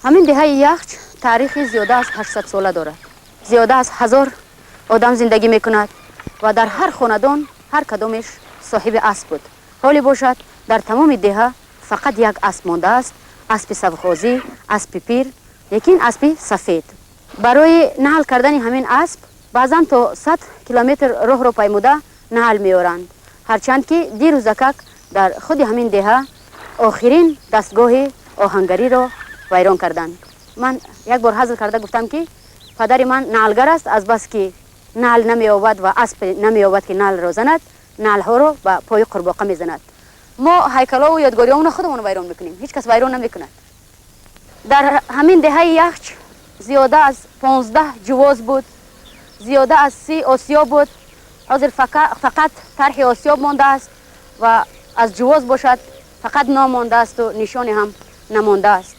همین دهه یخچ تاریخی زیاده از 800 ساله دارد. زیاده از 1000 آدم زندگی میکند و در هر خاندان هر کدامش صاحب اسب بود. حالی باشد در تمام دهه فقط یک اسب مانده است، اسب سبخوزی، اسب پیر، لیکن اسب سفید. برای نقل کردن همین اسب بعضا تا 100 کیلومتر راه را پیموده نقل میارند. هرچند که دیر و زکک در خود همین دهه آخرین دستگاه آهنگری را ویران کردند. من یک بار حضر کرده گفتم که پدر من نعلگر است، از بس که نعل نمی آورد و اسب نمی آورد که نعل را زند، نعل ها را به پای قرباقه می زند. ما هیکلا و یادگاری ها خودمون ویران میکنیم، هیچ کس ویران نمیکند. در همین دهه یخچ زیاده از 15 جواز بود، زیاده از 30 آسیاب بود. حاضر فقط طرح آسیاب مانده است و از جواز باشد فقط نام مانده است و نشانی هم نمانده است.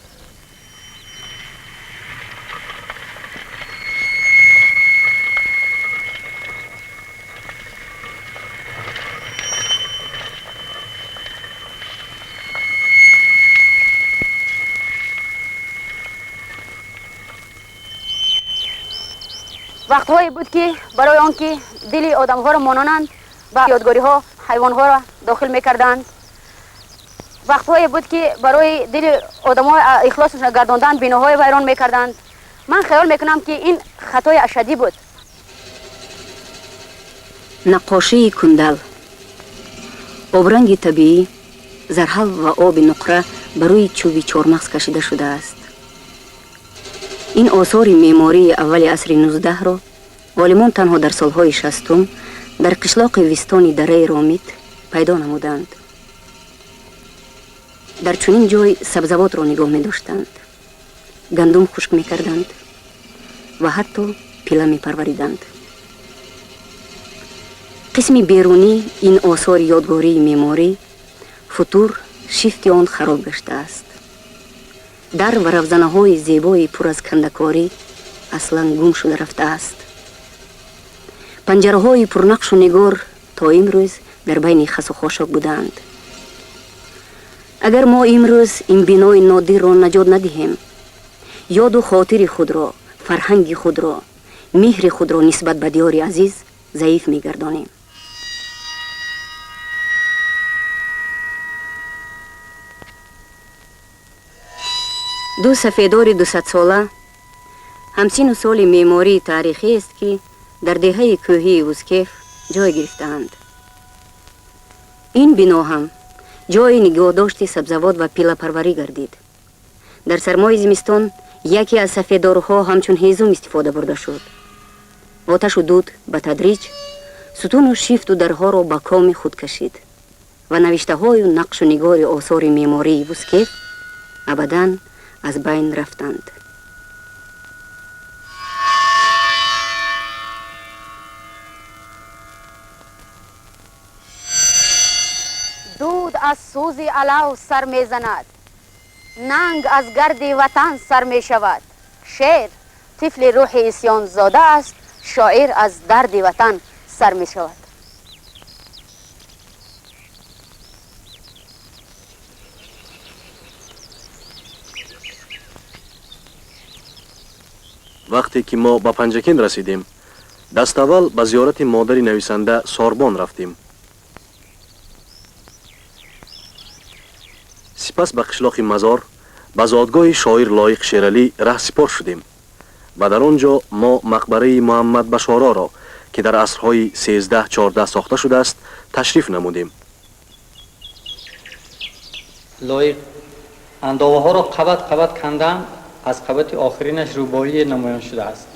وقتهایی بود که برای آنکه دل آدم‌ها را مانانند به یادگاری‌ها حیوان‌ها را داخل می‌کردند. وقتهایی بود که برای دل آدم‌ها اخلاصشان گرداندند بناهای ویران می‌کردند. من خیال می‌کنم که این خطای اشدی بود. نقاشی کندل، آبرنگ طبیعی، زرحل و آب نقره بروی چوبی چهارمغز کشیده شده است. این آثار معماری اول عصر 19 را عالمان تنها در سالهای 60 در قشلاق ویستان دره رامید پیدا نمودند. در چنین جای سبزوات را نگاه می داشتند، گندم خشک می کردند و حتی پیله می پروریدند. قسم بیرونی این آثار یادگاری معماری فتور شیفت آن خراب گشته است. در و روزنه های زیبای پر از کندکاری اصلا گم شده رفته است. پنجره های پرنقش و نگار تا امروز در بین خس و خاشاک بودند. اگر ما امروز این بنای نادر را نجات ندهیم، یاد و خاطر خود را، فرهنگ خود را، مهر خود را نسبت به دیار عزیز ضعیف می‌گردانیم. دو سفیدار 200 ساله همچین سال معماری تاریخی است که در دهه کوهی وسکیف جای گرفتند. این بنا هم جای نگهداشت سبزوات و پیله پروری گردید. در سرمای زمستان یکی از سفیدارها همچون هیزم استفاده برده شد. آتش و دود به تدریج ستون و شیفت و درها را به کام خود کشید و نوشته های و نقش و نگار آثار معماری وسکیف ابداً از بین رفتند. دود از سوز علو سر می زند، ننگ از گرد وطن سر می شود. شعر طفل روح اسیان زاده است، شاعر از درد وطن سر می شود. وقتی که ما به پنجکین رسیدیم، دست اول به زیارت مادر نویسنده ساربان رفتیم. سپس به قشلاق مزار به زادگاه شاعر لایق شیرالی رهسپار شدیم و در آنجا ما مقبره محمد بشارا را که در عصرهای 13-14 ساخته شده است تشریف نمودیم. لایق اندامه ها را قبط کندن، از قبط آخرینش روبایی نمایان شده است.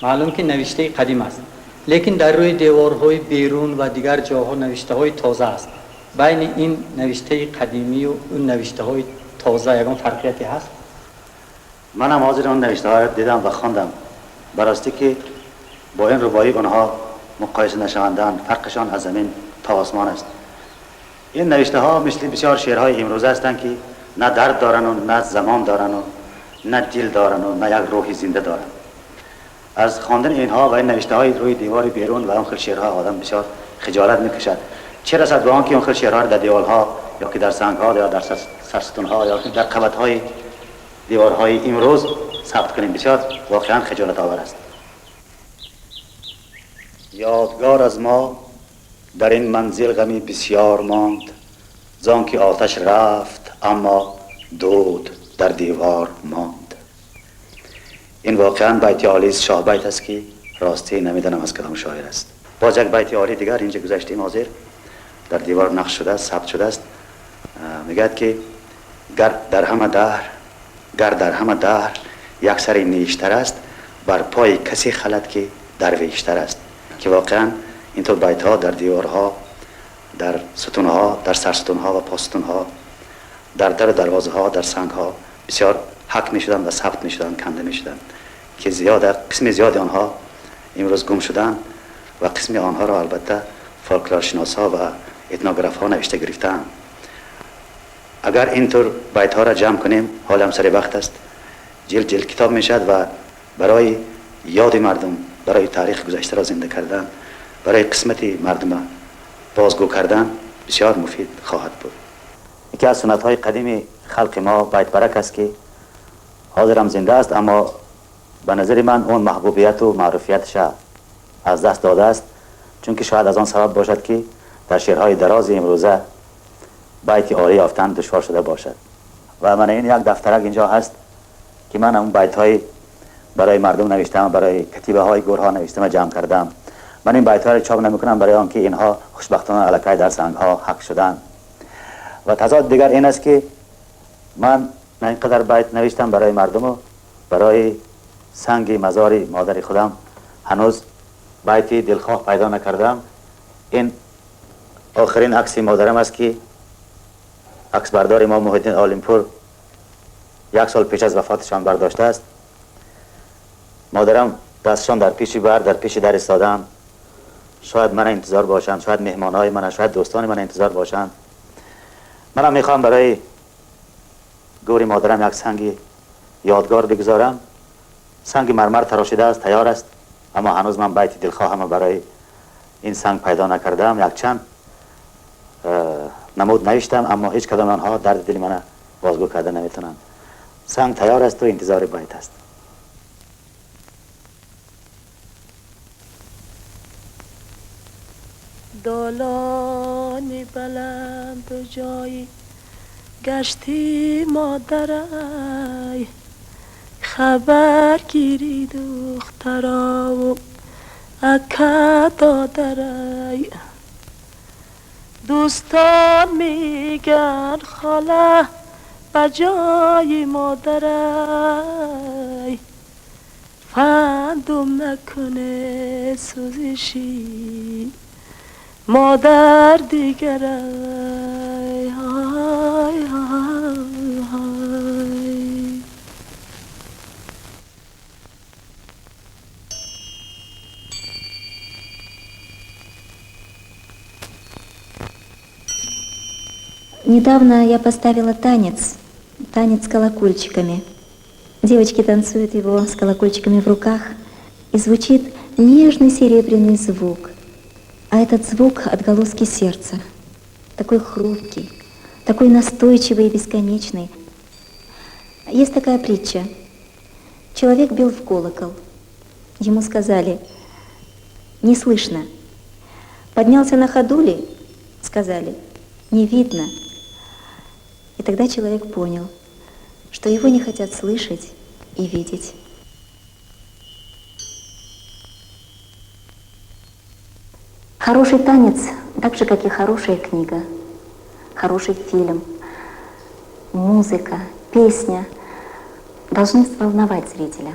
معلوم که نوشته قدیم است، لیکن در روی دیوارهای بیرون و دیگر جاها نوشته های تازه است. بین این نوشته قدیمی و اون نوشته های تازه یکان فرقیتی هست؟ منم حاضر آن نوشته ها را دیدم و خواندم. براستی که با این روبایی آنها مقایسه نشوندن، فرقشان از زمین تا آسمان است. این نوشته ها مثل بسیار شعرهای امروزه هستند که نه درد دارن و نه زمان دارن و نه دل دارن و نه یک روحی زنده دارن. از خواندن اینها و این نوشته های روی دیوار بیرون و اون خیلی شعرها آدم بسیار خجالت میکشد. چه رسد به آنکه اون خیلی شعرها در دیوارها یا که در سنگها یا در سرستونها یا که در قبطهای دیوارهای امروز ثبت کنیم. بسیار واقعا خجالت آور است. یادگار از ما در این منزل غمی بسیار ماند، زان که آتش رفت اما دود در دیوار ماند. این واقعا بیت عالی است، شاه بیت است که راستی نمیدانم از کدام شاعر است. باز یک بیت عالی دیگر اینجا گذاشتیم حاضر در دیوار نقش شده است، ثبت شده است. میگه که گر در همه دهر یک سری نیشتر است، بر پای کسی خلد که درویشتر است. که واقعا اینطور بیت ها در دیوارها، در ستونها، در سرستونها و پاستونها، در در دروازه ها، در سنگ ها بسیار حک می شدن و ثبت می شدن، کنده می شدن که قسم زیاد آنها امروز گم شدن و قسم آنها را البته فولکلورشناس ها و اتنوگراف ها نوشته گرفتن. اگر اینطور بیت ها را جمع کنیم حال هم سر وقت است، جلد کتاب می شد و برای یاد مردم، برای تاریخ گذشته را زنده کردن، برای قسمت مردم بازگو کردن بسیار مفید خواهد بود. یکی از سنت های قدیم خلق ما بیت برک است که حاضر هم زنده است، اما به نظر من اون محبوبیت و معروفیتش از دست داده است، چون که شاید از آن سبب باشد که در شعرهای دراز امروزه بیت عالی یافتن دشوار شده باشد. و من این یک دفترک اینجا هست که من اون بیت های برای مردم نوشتم، برای کتیبه های گورها نوشتم و جمع کردم. من این بیت ها را چاپ نمی کنم برای آنکه اینها خوشبختانه الکی در سنگ ها حک شدن. و تضاد دیگر این است که من اینقدر بیت نوشتم برای مردم و برای سنگ مزار مادر خودم هنوز بیتی دلخواه پیدا نکردم. این آخرین عکس مادرم است که عکس بردار امام محی الدین عالمپور 1 سال پیش از وفاتشان برداشته است. مادرم دستشان در پیش در پیش در ایستادن، شاید من انتظار باشند، شاید مهمانهای من، شاید دوستان من انتظار باشند. منم میخوام برای گوری مادرم یک سنگ یادگار بگذارم. سنگ مرمر تراشیده است، تیار است، اما هنوز من بیت دلخواهم برای این سنگ پیدا نکردم. یک چند نمود نوشتم، اما هیچ کدام آنها درد دل من بازگو کرده نمیتونن. سنگ تیار است و انتظار بیت است. دالان بلند و جایی گشتی مادرای، خبر گیری دخترا و اکا دادرای. دوستان میگن خاله بجای مادرای، فندم نکنه سوزشی مادر دیگر های های های های. Недавно я поставила танец с колокольчиками. Девочки танцуют его с колокольчиками в руках, и звучит нежный серебряный звук. А этот звук — отголоски сердца, такой хрупкий, такой настойчивый и бесконечный. Есть такая притча. Человек бил в колокол. Ему сказали: не слышно. Поднялся на ходули, сказали: не видно. И тогда человек понял, что его не хотят слышать и видеть. Хороший танец, так же, как и хорошая книга, хороший фильм, музыка, песня, должны волновать зрителя,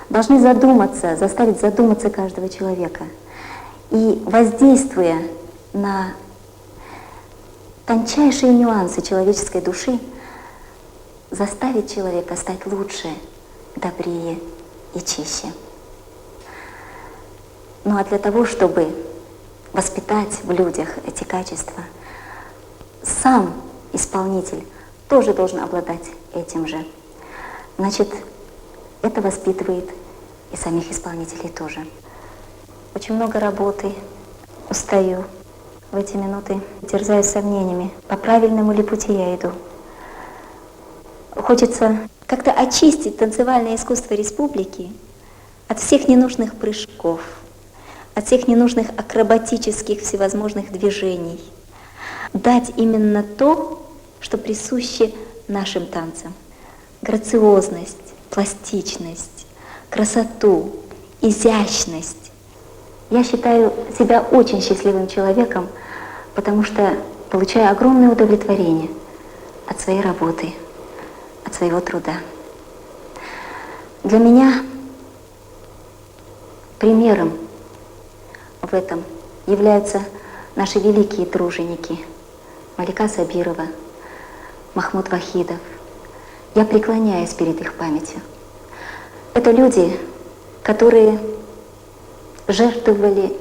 должны задуматься, заставить задуматься каждого человека. И воздействуя на тончайшие нюансы человеческой души, заставить человека стать лучше, добрее и чище. Ну а для того, чтобы воспитать в людях эти качества, сам исполнитель тоже должен обладать этим же. Значит, это воспитывает и самих исполнителей тоже. Очень много работы, устаю. В эти минуты терзаюсь сомнениями, по правильному ли пути я иду. Хочется как-то очистить танцевальное искусство республики от всех ненужных прыжков, от всех ненужных акробатических всевозможных движений. Дать именно то, что присуще нашим танцам. Грациозность, пластичность, красоту, изящность. Я считаю себя очень счастливым человеком, потому что получаю огромное удовлетворение от своей работы, от своего труда. Для меня примером в этом являются наши великие труженики Малика Сабирова, Махмуд Вахидов. Я преклоняюсь перед их памятью. Это люди, которые жертвовали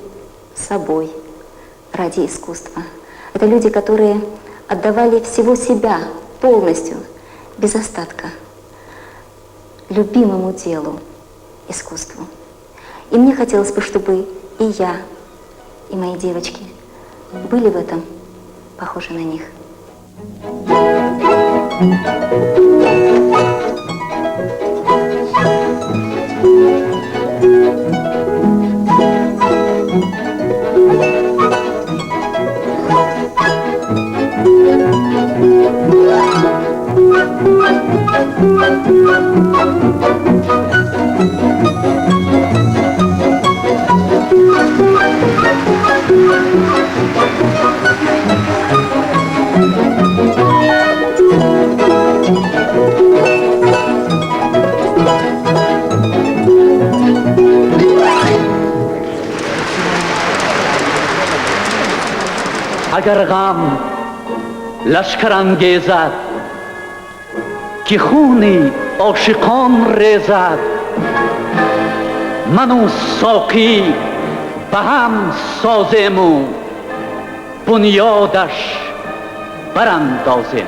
собой ради искусства. Это люди, которые отдавали всего себя полностью, без остатка, любимому делу, искусству. И мне хотелось бы, чтобы и я, и мои девочки были в этом похожи на них. اگر غم لشکر انگیزد که خونی عاشقان ریزد من و ساقی به هم سازیم و بنیادش براندازیم.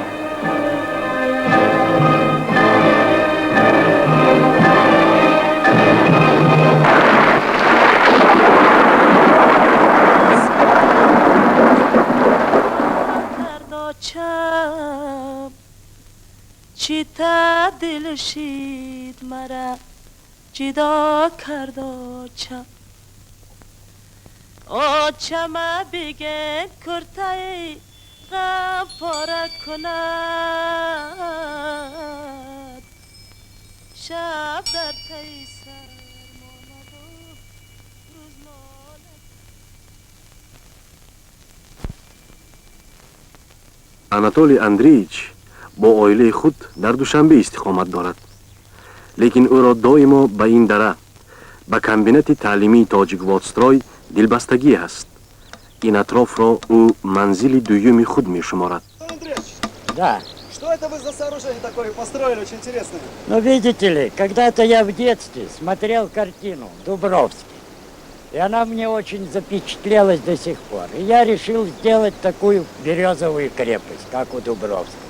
چیتا دل شید مرا جدا کرد آچم آچم بگه کرتای غم پاره کند شب در تای سر ماند و روز ماند. анатолий андреевич бо оилаи худ дар душанбе истиқомат дорад, лекин ӯро доимо ба ин дара, ба комбинати таълимии тоҷикводстрой дилбастагӣ ҳаст. ин атрофро ӯ манзили дуюми худ мешуморад. Да. Что это вы за сооружение такое построили, очень интересное? Ну, видите ли, когда-то я в детстве смотрел картину «Дубровский». И она мне очень запечатлелась до сих пор. И я решил сделать такую березовую крепость, как у Дубровского.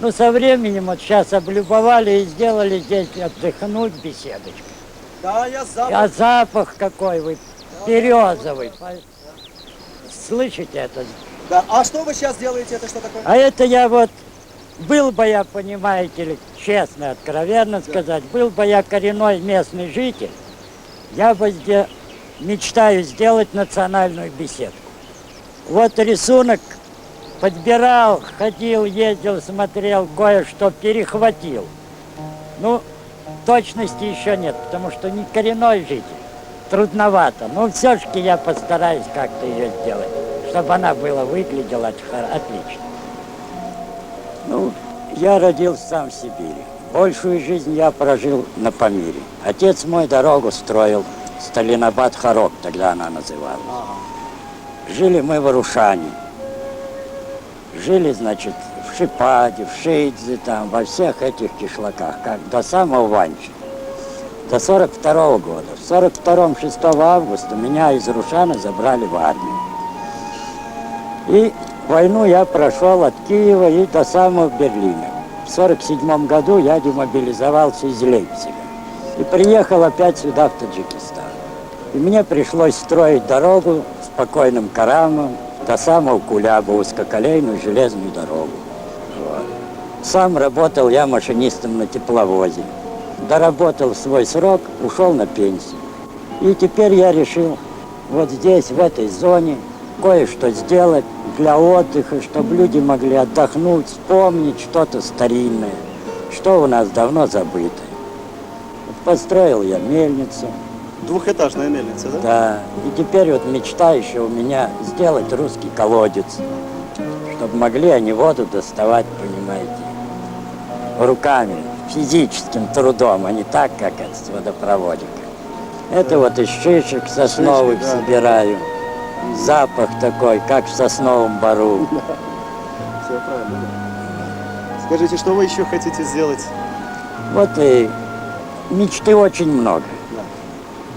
Ну, со временем вот сейчас облюбовали и сделали здесь отдохнуть беседочкой. Да, я запах. А запах какой вы, березовый. Слышите это? Да, а что вы сейчас делаете? Это что такое? А это я вот, был бы я, понимаете ли, честно, откровенно сказать, был бы я коренной местный житель, я бы мечтаю сделать национальную беседку. Вот рисунок подбирал, ходил, ездил, смотрел, кое-что перехватил. Ну, точности еще нет, потому что не коренной житель. Трудновато. Но все-таки я постараюсь как-то ее сделать, чтобы она была, выглядела отлично. Ну, я родился сам в Сибири. Большую жизнь я прожил на Памире. Отец мой дорогу строил, Сталинабад-Харок, тогда она называлась. Жили мы в Арушане. Жили, значит, в Шипаде, в Шейдзе, там, во всех этих кишлаках, как до самого Ванчи. До 42-го года. В 42-м, 6 августа меня из Арушана забрали в армию. И войну я прошел от Киева и до самого Берлина. В 47 году я демобилизовался из Лейпцига. И приехал опять сюда, в Таджикистан. И мне пришлось строить дорогу спокойным Карамом до самого Куляба, узкоколейную железную дорогу. Вот. Сам работал я машинистом на тепловозе. Доработал свой срок, ушел на пенсию. И теперь я решил вот здесь, в этой зоне, кое-что сделать для отдыха, чтобы люди могли отдохнуть, вспомнить что-то старинное, что у нас давно забыто. Вот построил я мельницу. Двухэтажная мельница, да? Да, и теперь вот мечта еще у меня сделать русский колодец, чтобы могли они воду доставать, понимаете, руками, физическим трудом, а не так, как с водопроводика. Это вот из шишек сосновых да. собираю. Запах такой, как в сосновом бору. Все правильно. Да. Скажите, что вы еще хотите сделать? Вот и мечты очень много.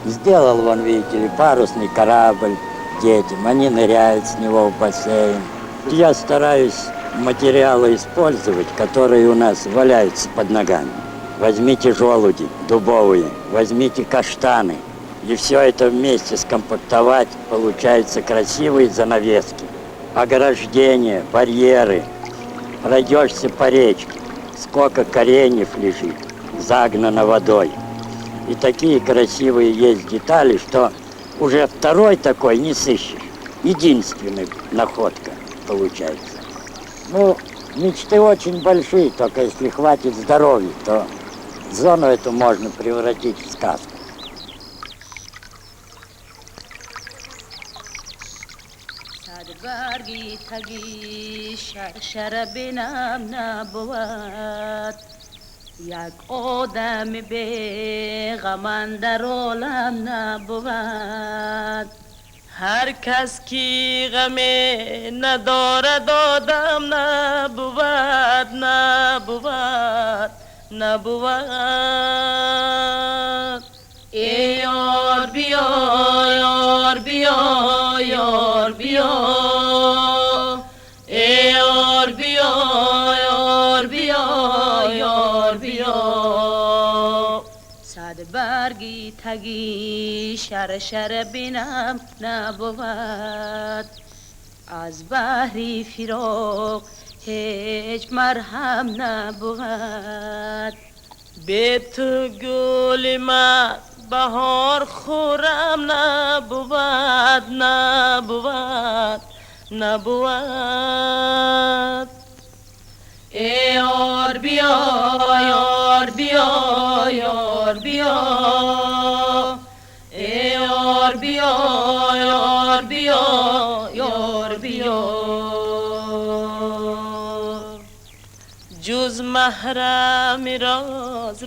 Сделал, вон, видите ли, парусный корабль детям. Они ныряют с него в бассейн. Я стараюсь материалы использовать, которые у нас валяются под ногами. Возьмите желуди дубовые, возьмите каштаны. И все это вместе скомпактовать, получаются красивые занавески. Ограждения, барьеры. Пройдешься по речке, сколько кореньев лежит, загнано водой. И такие красивые есть детали, что уже второй такой не сыщешь. Единственная находка получается. Ну, мечты очень большие, только если хватит здоровья, то зону эту можно превратить в сказку. برگی تگی شرشر بینم نبود یک آدم به غم در عالم نبود هر کس کی غم ندارد آدم نبود نبود نبود ای یار بیا یار بیا یار بیا ای یار بیا یار بیا یار بیا صد برگی تگی شرشر بینم نبود از بحری فراق هیچ مرهم نبود به تو گل من بهار خورم نبود نبود نبود ای یار بیا یار بیا یار بیا ای یار بیا یار بیا یار بیا جز محرم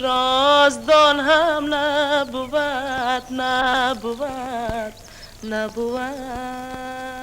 رازدان هم نبود نبود نبود